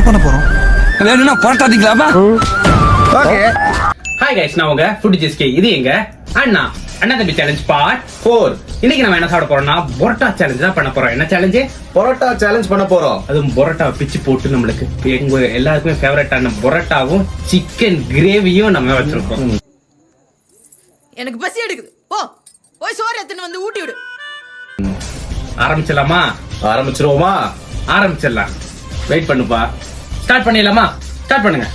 பண்ண போறோம்? வேணும்னா போராட்டாதீங்களாப்பா. ஓகே. ஹாய் கைஸ், நான் உங்க ஃபுட் ஜிஸ்கே. இது எங்க அண்ணா தம்பி சேலஞ்ச் பார்ட் 4. இன்னைக்கு நம்ம என்ன சாப்பிட போறோம்னா பொரோட்டா சேலஞ்ச் தான் பண்ண போறோம். என்ன சேலஞ்சு? பரோட்டா சேலஞ்ச் பண்ண போறோம். அதுவும் பொரோட்டா பிச்சு போட்டு நம்மளுக்கு எங்க எல்லாருக்குமே ஃபேவரட்டான பொரோட்டாவும் சிக்கன் கிரேவியும் நம்ம வச்சிருக்கோம். எனக்கு பசி எடுக்குது. போய் சோறு எடுத்துன்னு வந்து ஊட்டி விடு. ஆரம்பிச்சிடலாமா? ஆரம்பிச்சிருவோமா? ஆரம்பிச்சிடலாம். வெயிட் பண்ணுப்பா. ஸ்டார்ட் பண்ணிடலாமா? ஸ்டார்ட் பண்ணுங்க.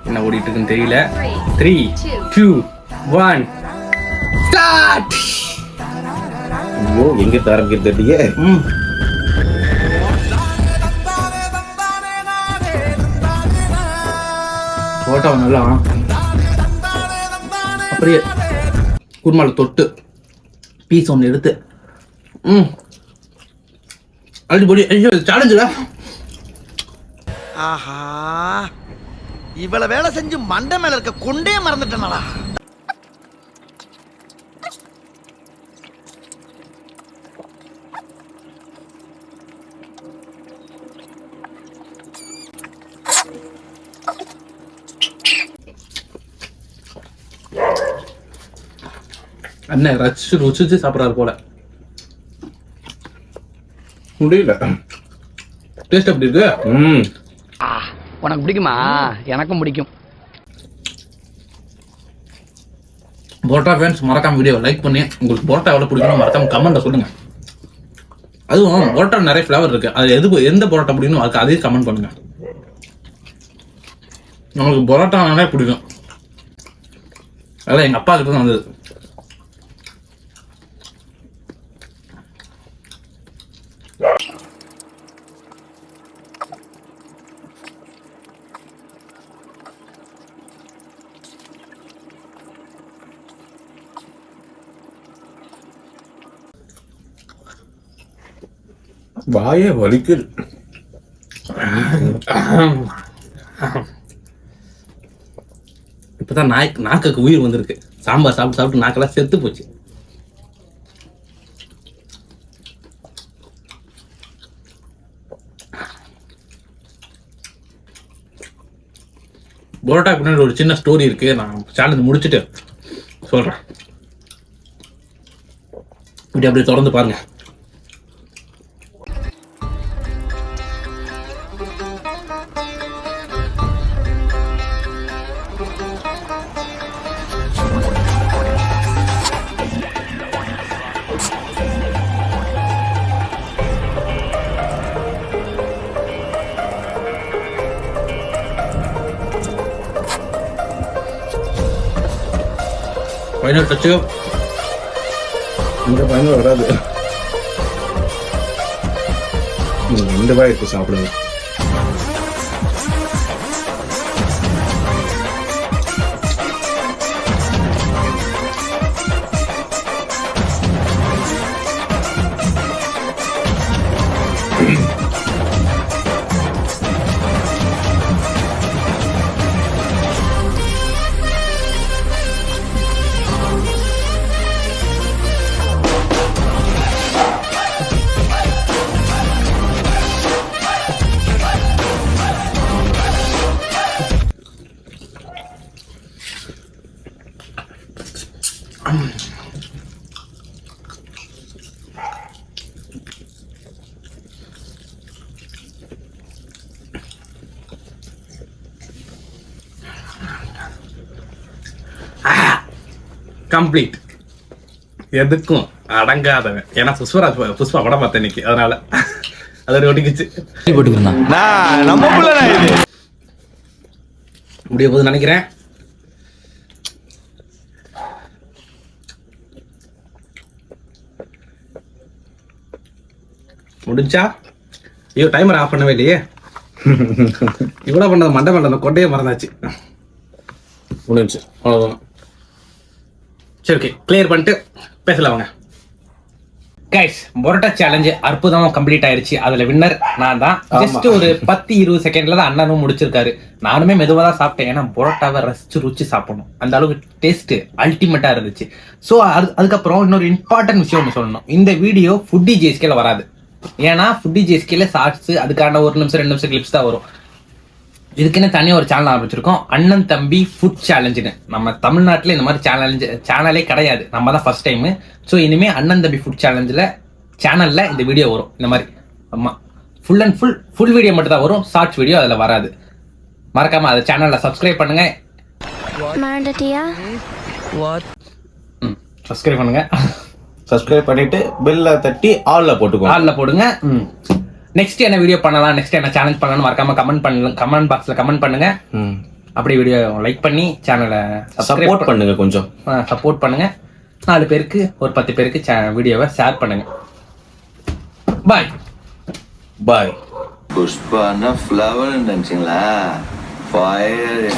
என்ன ஓடிட்டு இருக்குன்னு தெரியல. 3, 2, 1 ஸ்டார்ட். ஐயோ, எங்க ஆரம்பிக்கிறது தெரியலையே. போட்டா நல்லா அப்படியே குருமால தொட்டு பீஸ் ஒன்று எடுத்து அடிப்படி சேலஞ்சுல. ஆஹா, இவ்வளவு வேலை செஞ்சு மண்டை மேல இருக்க கொண்டே மறந்துட்டேனடா. அண்ணன் ருசிச்சு சாப்பிட்றாரு போல. முடியல. டேஸ்ட் எப்படி இருக்கு? உனக்கு பிடிக்குமா? எனக்கும் பிடிக்கும். பரோட்டா ஃபேன்ஸ் மறக்காம வீடியோ லைக் பண்ணி உங்களுக்கு பரோட்டா எவ்வளோ பிடிக்கணும் மறக்காம கமெண்ட்ல சொல்லுங்க. அதுவும் பரோட்டா நிறைய ஃப்ளேவர் இருக்கு. அது எந்த பரோட்டா பிடிக்கணும் அதுக்கு அதே கமெண்ட் பண்ணுங்க. நம்மளுக்கு பரோட்டா நிறைய பிடிக்கும். அதெல்லாம் எங்க அப்பா கிட்ட தான் வந்தது. வாயே வலிக்குது. இப்பதான் நாக்குக்கு உயிர் வந்திருக்கு. சாம்பார் சாப்பிட்டு சாப்பிட்டு நாக்கெல்லாம் செத்து போச்சு. பரோட்டா பின்னாடி ஒரு சின்ன ஸ்டோரி இருக்கு. நான் சேலஞ்ச் முடிச்சுட்டு சொல்றேன். இப்படி அப்படியே தொடர்ந்து பாருங்க. Final Dutch. இந்த பயணம் வராது. 2 வாய் இப்போ சாப்பிடுங்க. கம்ப்ளீட். எதுக்கும் அடங்காதவன். ஏன்னா புஷ்பா படம் பார்த்தேன் இன்னைக்கு, அதனால அதை ஒட்டிக்கிச்சு. நம்ம இது முடிய போது நினைக்கிறேன். முடிஞ்சா? ஐயோ, டைமர் ஆஃப் பண்ணவே இல்லையே. இவ்வளோ பண்ணது மண்டை மண்டை கொண்டையே மறந்தாச்சு. முடிஞ்சு அவ்வளோதான். சரி, ஓகே, கிளியர் பண்ணிட்டு பேசலாம் வாங்க. கைஸ், பரோட்டா சேலஞ்சு அற்புதமா கம்ப்ளீட் ஆயிருச்சு. அதுல வின்னர் நான் தான். ஜஸ்ட் ஒரு 10-20 செகண்ட்ல தான் அண்ணனும் முடிச்சிருக்காரு. நானுமே மெதுவாக தான் சாப்பிட்டேன். ஏன்னா பரோட்டாவை ரசிச்சு ருச்சி சாப்பிடணும். அந்த அளவுக்கு டேஸ்ட் அல்டிமேட்டா இருந்துச்சு. ஸோ அதுக்கப்புறம் இன்னொரு இம்பார்ட்டன்ட் விஷயம் ஒன்று சொல்லணும். இந்த வீடியோ ஃபுட்டி ஜேஸ்கேல வராது. ஏன்னா ஃபுட்டி ஜேஸ்கில ஷார்ட்ஸ் அதுக்கான 1 நிமிஷம் 2 நிமிஷம் கிளிப்ஸ் தான் வரும். இதுக்குன்னு தனியாக ஒரு சேனல் ஆரம்பிச்சிருக்கோம், அண்ணன் தம்பி ஃபுட் சேலஞ்சுன்னு. நம்ம தமிழ்நாட்டில் இந்த மாதிரி சேனலே கிடையாது, நம்ம தான் ஃபர்ஸ்ட் டைமு. ஸோ இனிமேல் அண்ணன் தம்பி ஃபுட் சேனலில் இந்த வீடியோ வரும் இந்த மாதிரி. ஆமாம், ஃபுல் அண்ட் ஃபுல் வீடியோ மட்டும் தான் வரும், ஷார்ட்ஸ் வீடியோ அதில் வராது. மறக்காமல் அதை சேனலில் சப்ஸ்கிரைப் பண்ணுங்கள். சப்ஸ்கிரைப் பண்ணுங்க. சப்ஸ்கிரைப் பண்ணிட்டு பெல்ல தட்டி ஆல்ல போடுங்க. நெக்ஸ்ட் என்ன வீடியோ பண்ணலாம், நெக்ஸ்ட் என்ன சேலஞ்ச் பண்ணலாம் மறக்காம கமெண்ட் பாக்ஸ்ல கமெண்ட் பண்ணுங்க. அப்படி வீடியோ லைக் பண்ணி சேனலை சப்போர்ட் பண்ணுங்க, கொஞ்சம் சப்போர்ட் பண்ணுங்க. 4 பேருக்கு ஒரு 10 பேருக்கு வீடியோவை ஷேர் பண்ணுங்க. பாய் பாய். புஷ்பான ஃப்ளவர் நினைச்சிங்களா? ஃபயர்.